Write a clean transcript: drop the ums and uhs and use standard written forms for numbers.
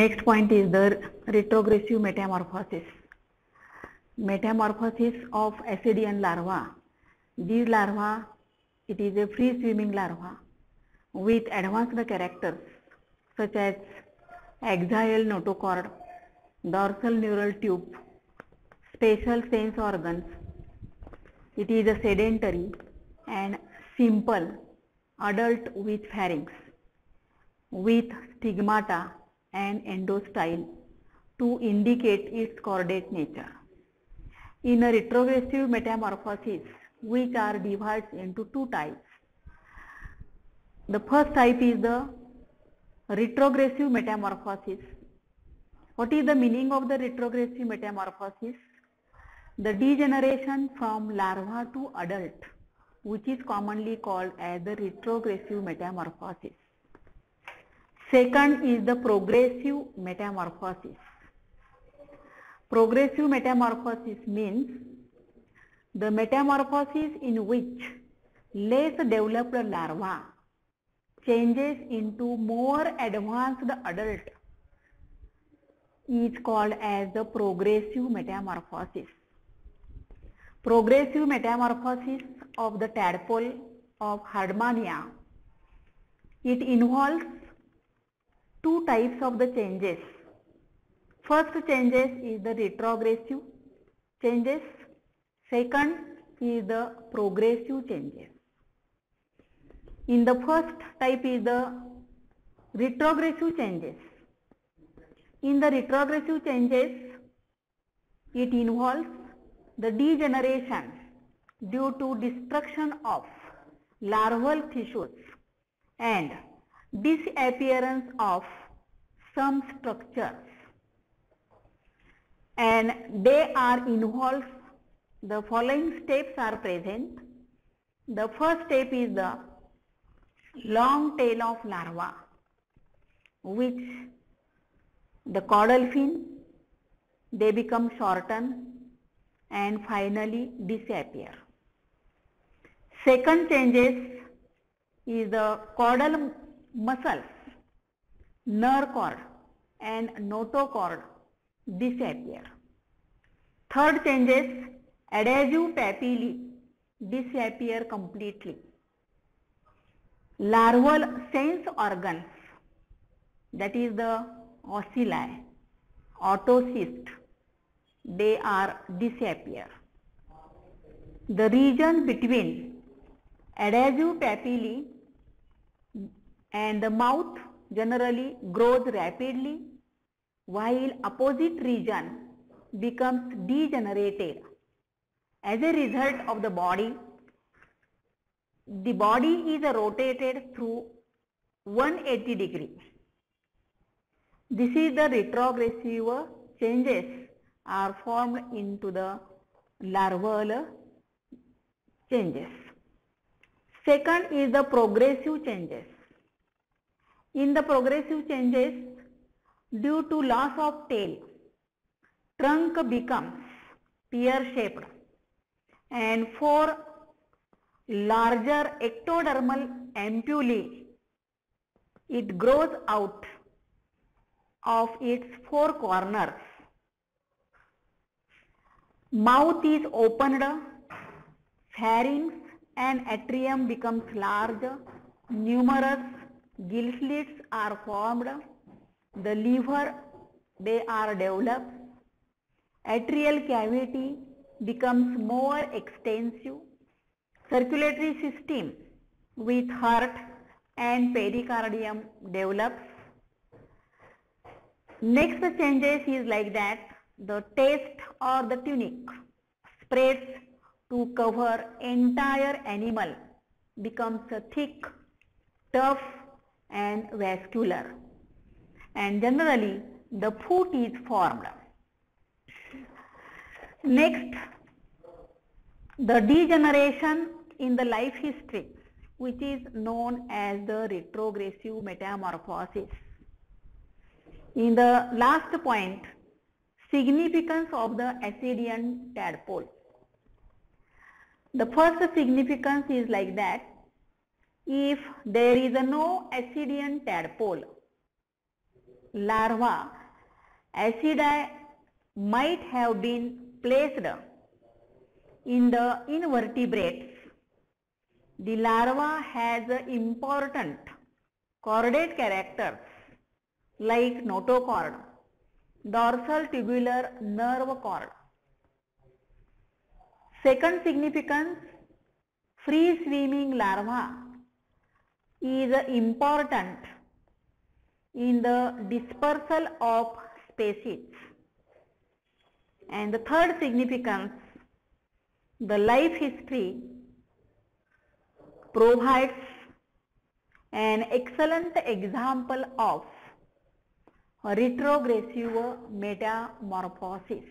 next point is the retrogressive metamorphosis. Metamorphosis of ascidian larva. These larvae, it is a free swimming larva with advanced characters such as axial notochord, dorsal neural tube, special sense organs. It is a sedentary and simple adult with pharynx, with stigmata and endostyle to indicate its chordate nature. In a retrogressive metamorphosis, which are divided into two types. The first type is the retrogressive metamorphosis. What is the meaning of the retrogressive metamorphosis? The degeneration from larva to adult, which is commonly called as the retrogressive metamorphosis. Second is the progressive metamorphosis. Progressive metamorphosis means the metamorphosis in which less developed larva changes into more advanced adult is called as the progressive metamorphosis. Progressive metamorphosis of the tadpole of Hardmania, it involves two types of the changes. First changes is the retrogressive changes. Second is the progressive changes. In the first type is the retrogressive changes. In the retrogressive changes, it involves the degeneration due to destruction of larval tissues and disappearance of some structures, and they are involved. The following steps are present. The first step is the long tail of larva, which the caudal fin, they become shortened and finally disappear. Second changes is the caudal muscles, nerve cord and notochord disappear. Third changes, adhesive papillae disappear completely. Larval sense organs, that is the ocelli, oocyst, they are disappear. The region between adhesive papillae and the mouth generally grows rapidly, while opposite region becomes degenerated. As a result of the body is rotated through 180 degrees. This is the retrogressive changes are formed into the larval changes. Second is the progressive changes. In the progressive changes, due to loss of tail, trunk becomes pear-shaped and 4 larger ectodermal ampullae, it grows out of its 4 corners. Mouth is opened, pharynx and atrium becomes large, numerous gill slits are formed, the liver, they are developed, atrial cavity becomes more extensive, circulatory system with heart and pericardium develops. Next changes is like that, the taste or the tunic spreads to cover entire animal, becomes thick, tough and vascular, and generally the foot is formed. Next, the degeneration in the life history, which is known as the retrogressive metamorphosis. In the last point, significance of the ascidian tadpole. The first significance is like that, if there is no ascidian tadpole, larva acidae might have been placed in the invertebrates. The larva has important chordate characters like notochord, dorsal tubular nerve cord. Second significance, free swimming larva is important in the dispersal of species. And the third significance, the life history provides an excellent example of retrogressive metamorphosis.